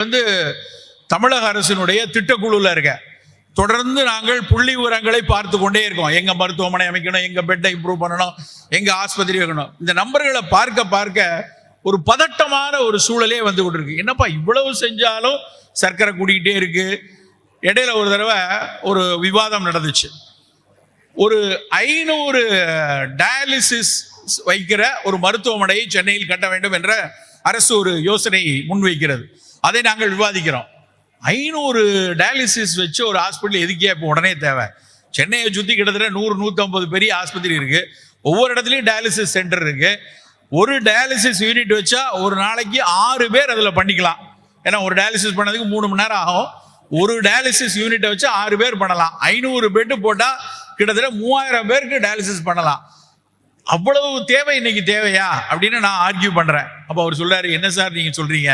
வந்து தமிழக அரசினுடைய திட்டக்குழுல இருக்க தொடர்ந்து நாங்கள் புள்ளி விவரங்களை பார்த்து கொண்டே இருக்கோம். எங்க மருத்துவமனை அமைக்கணும், எங்க பெட்டை இம்ப்ரூவ் பண்ணணும், எங்க ஆஸ்பத்திரி வைக்கணும். இந்த நம்பர்களை பார்க்க பார்க்க ஒரு பதட்டமான ஒரு சூழலே வந்து கொண்டிருக்கு. என்னப்பா இவ்வளவு செஞ்சாலும் சர்க்கரை கூடிக்கிட்டே இருக்கு. இடையில ஒரு தடவை ஒரு விவாதம் நடந்துச்சு. ஒரு 500 டயாலிசிஸ் வைக்கிற ஒரு மருத்துவமனையை சென்னையில் கட்ட வேண்டும் என்ற அரசு ஒரு யோசனை முன்வைக்கிறது. அதை நாங்கள் விவாதிக்கிறோம். 500 டயாலிசிஸ் வச்சு ஒரு ஹாஸ்பிட்டல் எதுக்கே இப்போ உடனே தேவை? சென்னையை சுற்றி கிட்டத்தட்ட 100-150 பெரிய ஆஸ்பத்திரி இருக்கு. ஒவ்வொரு இடத்துலையும் டயாலிசிஸ் சென்டர் இருக்கு. ஒரு டயாலிசிஸ் யூனிட் வச்சா ஒரு நாளைக்கு 6 பேர் அதில் பண்ணிக்கலாம். ஏன்னா ஒரு டயாலிசிஸ் பண்ணதுக்கு 3 மணி நேரம் ஆகும். ஒரு டயாலிசிஸ் யூனிட்டை வச்சு 6 பேர் பண்ணலாம். 500 பெட்டு போட்டால் கிட்டத்தட்ட 3000 பேருக்கு டயாலிசிஸ் பண்ணலாம். அவ்வளவு தேவை இன்னைக்கு தேவையா அப்படின்னு நான் ஆர்கியூ பண்றேன். அப்ப அவர் சொல்றாரு, என்ன சார் நீங்க சொல்றீங்க,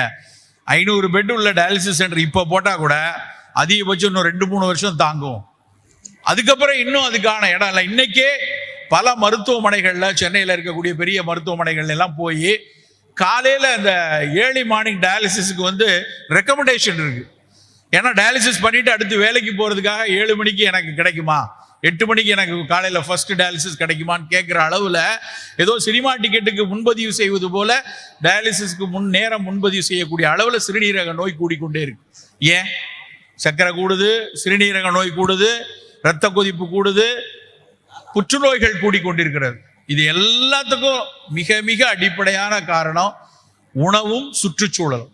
500 பெட் உள்ள டயாலிசிஸ் சென்டர் இப்ப போட்டா கூட அதிகபட்சம் இன்னும் 2-3 வருஷம் தாங்கும். அதுக்கப்புறம் இன்னும் அதுக்கான இடம் இல்லை. இன்னைக்கே பல மருத்துவமனைகள்ல, சென்னையில் இருக்கக்கூடிய பெரிய மருத்துவமனைகள் எல்லாம் போய் காலையில அந்த ஏர்லி மார்னிங் டயாலிசிஸ்க்கு வந்து ரெக்கமெண்டேஷன் இருக்கு. ஏன்னா டயாலிசிஸ் பண்ணிட்டு அடுத்து வேலைக்கு போறதுக்காக 7 மணிக்கு எனக்கு கிடைக்குமா, 8 மணிக்கு எனக்கு காலையில ஃபர்ஸ்ட் டயாலிசிஸ் கிடைக்குமான்னு கேட்கிற அளவுல ஏதோ சினிமா டிக்கெட்டுக்கு முன்பதிவு செய்வது போல டயாலிசிஸ்க்கு நேரம் முன்பதிவு செய்யக்கூடிய அளவுல சிறுநீரக நோய் கூடிக்கொண்டே இருக்கு. ஏன்? சர்க்கரை கூடுது, சிறுநீரக நோய் கூடுது, இரத்த கொதிப்பு கூடுது, புற்றுநோய்கள் கூடிக்கொண்டிருக்கிறது. இது எல்லாத்துக்கும் மிக மிக அடிப்படையான காரணம் உணவும் சுற்றுச்சூழலும்.